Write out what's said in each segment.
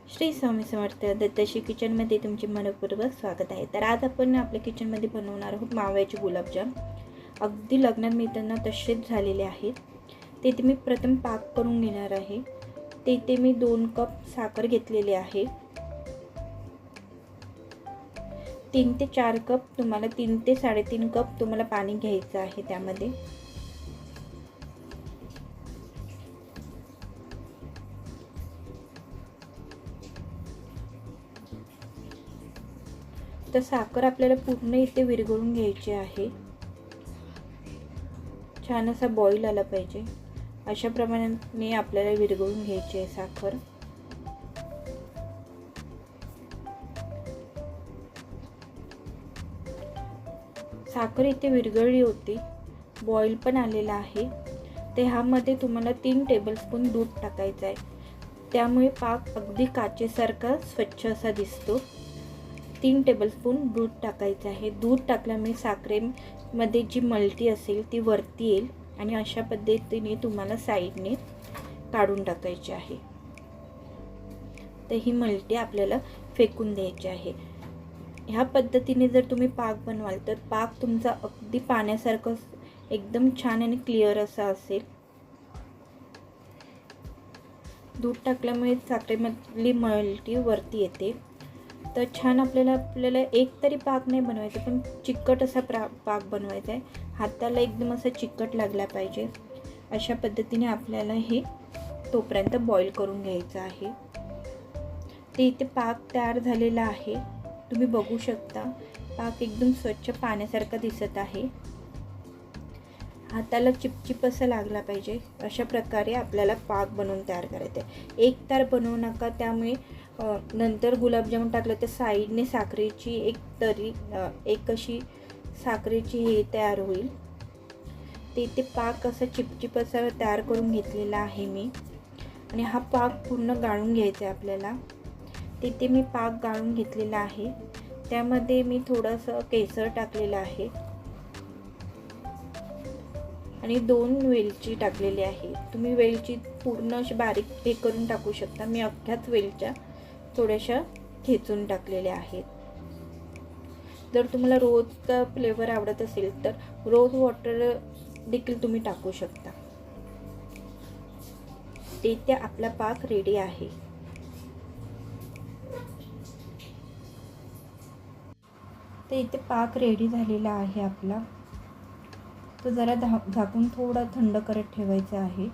श्री स्वामी समर्थ दत्ताश्री किचनमध्ये तुमचे मनपूर्वक स्वागत आहे। तर आज आपण आपल्या किचनमध्ये बनवणार आहोत माव्याचे गुलाबजाम। अगदी लग्नात मिळताना तसेच झालेले आहेत। तेथे मी प्रथम पाक करून घेणार आहे। तेथे मी 2 कप साखर घेतलेली आहे। 3 ते 4 कप तुम्हाला 3 ते 3.5 कप तुम्हाला पाणी घ्यायचं आहे त्यामध्ये। तर साखर आपल्याला पूर्ण इथे विरघळून घ्यायची आहे। छान असा बॉईल आला पाहिजे, अशा प्रमाणाने आपल्याला विरघळून घ्यायची आहे साखर। साखर इथे विरघळली होती, बॉईल पण आलेला आहे। ते ह्यामध्ये तुम्हाला 3 टेबलस्पून दूध टाकायचं आहे, त्यामुळे पाक अगदी काचेसारखा स्वच्छ असा दिसतो। 3 टेबलस्पून दूध टाकायचं आहे। दूध टाकल्यामुळे साखरेमध्ये जी मलटी असेल ती वरती येईल आणि अशा पद्धतीने तुम्हाला साईडने काढून टाकायची आहे। तर ही मलटी आपल्याला फेकून द्यायची आहे। ह्या पद्धतीने जर तुम्ही पाक बनवाल तर पाक तुमचा अगदी पाण्यासारखं एकदम छान आणि क्लिअर असा असेल। दूध टाकल्यामुळे साखरेमधली मलटी वरती येते। तर छान आपल्याला एक तरी पाक नाही बनवायचा, पण चिकट असा पाक बनवायचा आहे। हाताला एकदम असा चिकट लागला पाहिजे, अशा पद्धतीने आपल्याला हे तोपर्यंत बॉईल करून घ्यायचं आहे। ते इथे पाक तयार झालेला आहे, तुम्ही बघू शकता। पाक एकदम स्वच्छ पाण्यासारखा दिसत आहे। हाताला चिपचिप असं लागला पाहिजे, अशा प्रकारे आपल्याला पाक बनवून तयार करायचा आहे। एक तार बनवू नका, त्यामुळे नंतर गुलाबजामुन टाकलं तर साईडने साखरेची एक अशी साखरेची हे तयार होईल। ते पाक असा चिपचिप असा तयार करून घेतलेला आहे मी, आणि हा पाक पूर्ण गाळून घ्यायचा आहे आपल्याला। तिथे मी पाक गाळून घेतलेला आहे, त्यामध्ये मी थोडंसं केसर टाकलेलं आहे आणि 2 वेलची टाकलेली आहे। तुम्ही वेलची पूर्ण अशी बारीक हे करून टाकू शकता, मी अख्ख्याच वेलच्या थोड्याशा ठेचून टाकलेल्या आहेत। जर तुम्हाला रोजचा फ्लेवर आवडत असेल तर रोज वॉटर देखील तुम्ही टाकू शकता। ते आपला पाक रेडी आहे। ते इथे पाक रेडी झालेला आहे आपला। तो जरा झाकून थोडा थंड करत ठेवायचा आहे।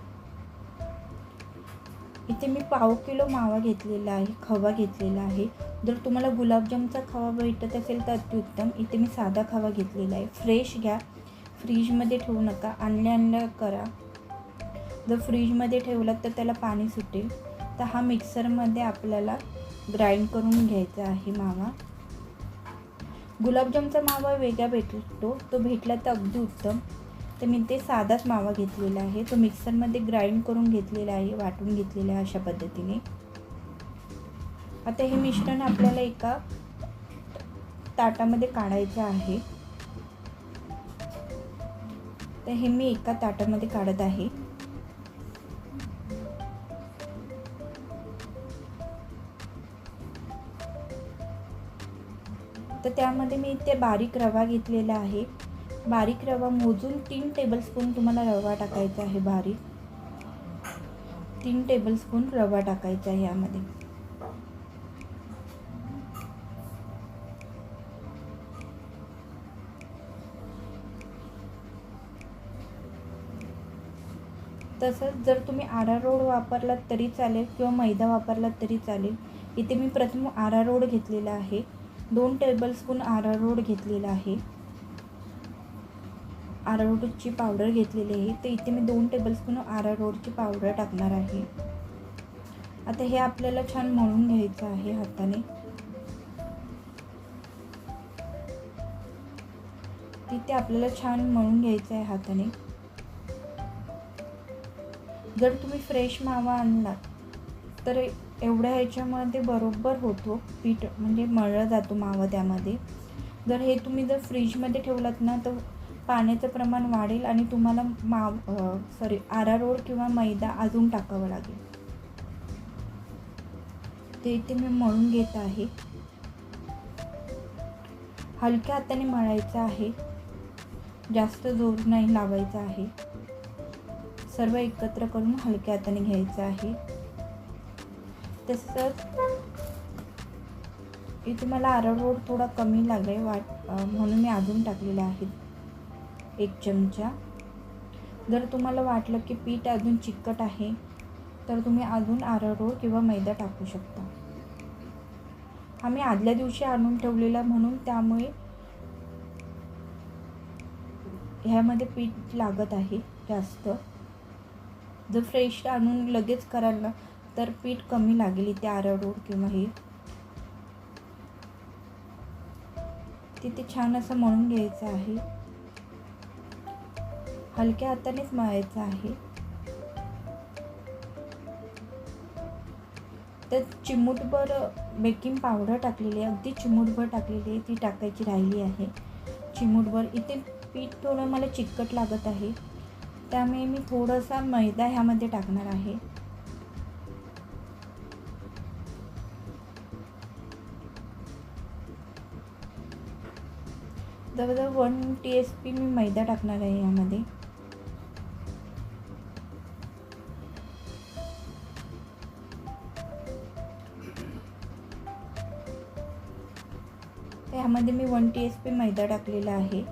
इथे मी पाव किलो मावा घेतलेला आहे, खवा घेतलेला आहे। जर तुम्हाला गुलाबजामचा खवा भेटत असेल तर अतिउत्तम। इथे मी साधा खवा घेतलेला आहे। फ्रेश घ्या, फ्रीजमध्ये ठेवू नका, आणल्या करा। जर फ्रीजमध्ये ठेवलात तर त्याला पाणी सुटेल। तर हा मिक्सरमध्ये आपल्याला ग्राइंड करून घ्यायचा आहे मावा। गुलाबजामचा मावा वेगळा भेटतो, तो भेटला तर अगदी उत्तम। तर मी ते साधाच मावा घेतलेला आहे, तो मिक्सरमध्ये ग्राइंड करून घेतलेला आहे, वाटून घेतलेला आहे अशा पद्धतीने। आता हे मिश्रण आपल्याला एका ताटामध्ये काढायचं आहे। तर हे मी एका ताटामध्ये काढत आहे। तर त्यामध्ये मी इथे बारीक रवा घेतलेला आहे। बारीक रवा मोजून 3 टेबलस्पून तुम्हाला रवा टाकायचा आहे। बारीक 3 टेबलस्पून रवा टाकायचा आहे यामध्ये। तसंच जर तुम्ही आरारोट वापरलात तरी चालेल किंवा मैदा वापरलात तरी चालेल। इथे मी प्रथम आरारोट घेतलेला आहे, 2 टेबलस्पून आरारोट घेतलेला आहे। आरारोटची पावडर घेतलेली आहे, तर इथे मी 2 टेबलस्पून आरारोटची पावडर टाकणार आहे। आता हे आपल्याला छान मळून घ्यायचं आहे हाताने। तिथे आपल्याला छान मळून घ्यायचं आहे हाताने। जर तुम्ही फ्रेश मावा आणला तर एवढ्या ह्याच्यामध्ये बरोबर होतो पीठ, म्हणजे मळला जातो मावा त्यामध्ये। जर तुम्ही फ्रीजमध्ये ठेवलात ना तर पाण्याचं प्रमाण वाढेल आणि तुम्हाला आरारोट किंवा मैदा अजून टाकावं लागेल। ते इथे मी मळून घेत आहे. हलक्या हाताने मळायचं आहे, जास्त जोर नाही लावायचा आहे. सर्व एकत्र करून हलक्या हाताने घ्यायचं आहे. तसंच इथे मला अरारोट थोडा कमी लागले म्हणून मी अजून टाकलेला आहे 1 चमचा. जर तुम्हाला वाटलं की पीठ अजून चिकट आहे तर तुम्ही अजून अरारोट किंवा मैदा टाकू शकता. आम्ही आदल्या दिवशी आणून ठेवलेला म्हणून त्यामुळे ह्यामध्ये पीठ लागत आहे जास्त. जर फ्रेश आणून लगेच कराल ना तर पीठ कमी लागेल इथे अरारोट किंवा हे. तिथे छान असं मळून घ्यायचं आहे. हलक्या हातानेच मळायचं आहे. तर चिमूटभर बेकिंग पावडर टाकलेली आहे, अगदी चिमूटभर टाकलेली आहे, ती टाकायची राहिली आहे चिमूटभर. इथे पीठ थोडं मला चिकट लागत आहे त्यामुळे मी थोडासा मैदा ह्यामध्ये टाकणार आहे. जवळजवळ 1 TSP मी मैदा टाकणार आहे यामध्ये. यामध्ये मी 1 TSP मैदा टाकलेला आहे.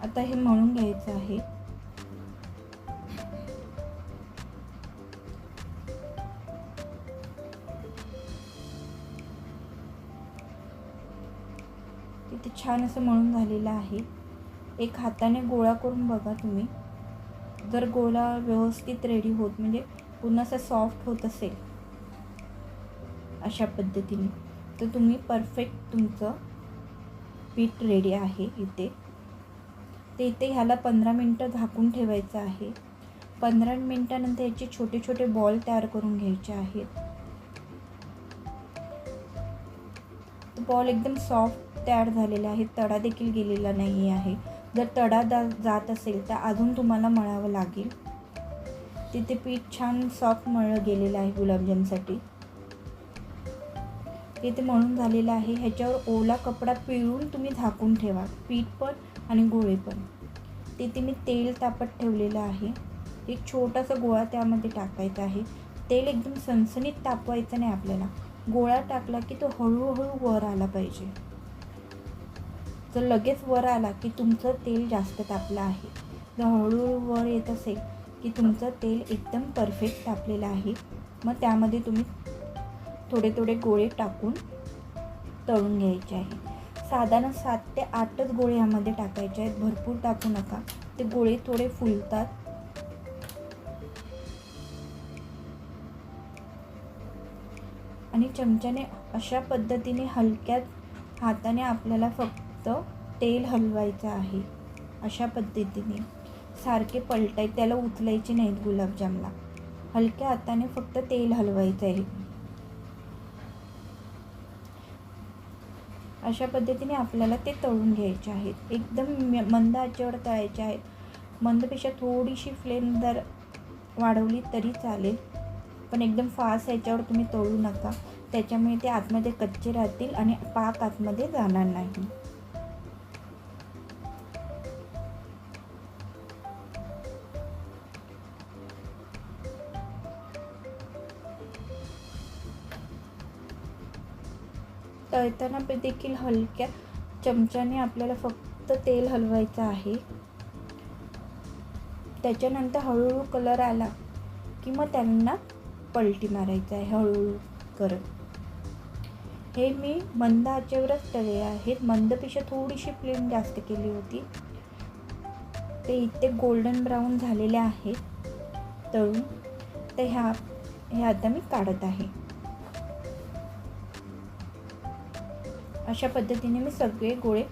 आता हे मळून घ्यायचं आहे. तिथे छान असं मळून झालेलं आहे. एक हाताने गोळा करून बघा तुम्ही. जर गोळा व्यवस्थित रेडी होत म्हणजे पुन्हा असं सॉफ्ट होत असेल अशा पद्धतीने तर तुम्ही परफेक्ट तुमचं पीठ रेडी आहे इथे. ते इथे ह्याला 15 मिनटं झाकून ठेवायचं आहे. 15 मिनटानंतर याचे छोटे छोटे बॉल तयार करून घ्यायचे आहेत. बॉल एकदम सॉफ्ट तयार झालेले आहेत, तडा देखील गेलेला नाही आहे. जर तडा जात असेल तर अजून तुम्हाला मळावं लागेल. तिथे पीठ छान सॉफ्ट मळलं गेलेलं आहे गुलाबजामसाठी. इथे मळून झालेलं आहे. ह्याच्यावर ओला कपडा पिळून तुम्ही झाकून ठेवा, पीठ पण आणि गोळे पण. तिथे मी तेल तापत ठेवलेलं आहे. एक छोटासा गोळा त्यामध्ये टाकायचा आहे. तेल एकदम सणसणीत तापवायचं नाही आपल्याला. गोळा टाकला की तो हळूहळू वर आला पाहिजे. जर लगेच वर आला की तुमचं तेल जास्त तापलं आहे. जर हळूहळू वर येत असेल की तुमचं तेल एकदम परफेक्ट तापलेलं आहे. मग त्यामध्ये तुम्ही थोडे थोडे गोळे टाकून तळून घ्यायचे आहे. साधारण 7 ते 8च गोळे ह्यामध्ये टाकायचे आहेत, भरपूर टाकू नका, ते गोळे थोडे फुलतात. आणि चमच्याने अशा पद्धतीने हलक्या हाताने आपल्याला फक्त तेल हलवायचं आहे. अशा पद्धतीने सारखे पलटायचे, त्याला उचलायचे नाहीत गुलाबजामला. हलक्या हाताने फक्त तेल हलवायचं आहे. अशा पद्धतीने आपल्याला ते तळून घ्यायचे आहेत. एकदम मंद आचेवर तळायचे आहेत. मंदपेक्षा थोडीशी फ्लेम जर वाढवली तरी चालेल, पण एकदम फास्ट ह्याच्यावर तुम्ही तळू नका, त्याच्यामुळे ते आतमध्ये कच्चे राहतील आणि पाक आतमध्ये जाणार नाही. तळताना देखील हलक्या चमच्याने आपल्याला फक्त तेल हलवायचं आहे. त्याच्यानंतर हळूहळू कलर आला की मग त्यांना पलटी मारायचं आहे हळूहळू करत. हे मी मंद आचेवरच तळले आहेत. मंदपेक्षा थोडीशी फ्लेम जास्त केली होती. ते इथे गोल्डन ब्राऊन झालेले आहेत तळून. तर हे आता मी काढत आहे. अशा पद्धतीने मी सगळे गोळे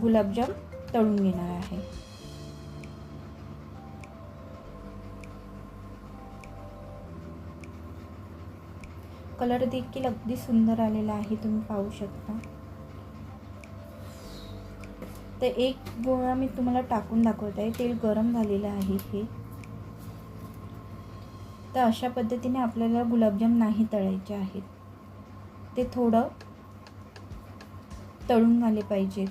गुलाबजाम तळून घेणार आहे. कलर देखील अगदी सुंदर आलेला आहे, तुम्ही पाहू शकता. तर एक गोळा मी तुम्हाला टाकून दाखवत आहे. तेल गरम झालेलं आहे. हे तर अशा पद्धतीने आपल्याला गुलाबजाम नाही तळायचे आहेत. ते थोडं तळून आले पाहिजे.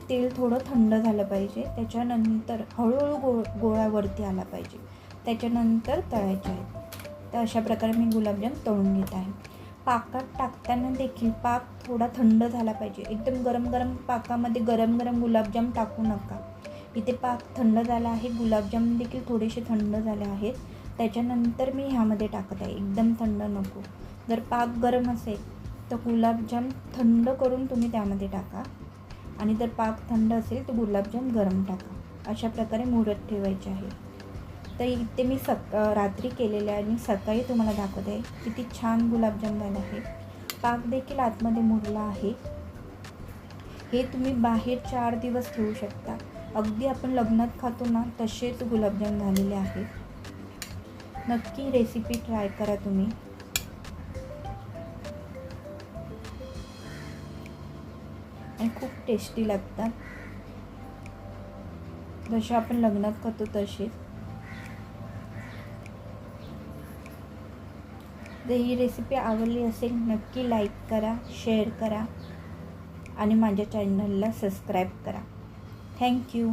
तेल थोडं थंड झालं पाहिजे. त्याच्यानंतर हळूहळू गोळावरती आला पाहिजे. त्याच्यानंतर तळायचे आहेत. तर अशा प्रकारे मी गुलाबजाम तळून घेत आहे. पाकात टाकताना देखील पाक थोडा थंड झाला पाहिजे. एकदम गरम गरम पाकामध्ये गरम गरम गुलाबजाम टाकू नका. इथे पाक थंड झाला आहे. गुलाबजाम देखील थोडेसे थंड झाले आहेत. त्याच्यानंतर मी ह्यामध्ये टाकत आहे. एकदम थंड नको. जर पाक गरम असेल तर गुलाबजाम थंड करून तुम्ही त्यामध्ये टाका, आणि जर पाक थंड असेल तर गुलाबजाम गरम टाका. अशा प्रकारे मुरत ठेवायचे आहे. तर इथे मी रात्री केलेले आहे आणि सकाळी तुम्हाला दाखवत आहे. किती छान गुलाबजाम झाले आहे. पाक देखील आतमध्ये मुरला आहे. हे तुम्ही बाहेर 4 दिवस ठेवू शकता. अगदी आपण लग्नात खातो ना तसेच गुलाबजाम झालेले आहेत. नक्की रेसिपी ट्राय करा तुम्ही. आणि खूप टेस्टी लागतात. जसे आपण लग्नात खातो तसे. जर ही रेसिपी आवडली असेल नक्की लाईक करा, शेअर करा आणि माझ्या चॅनलला सबस्क्राईब करा. थँक्यू.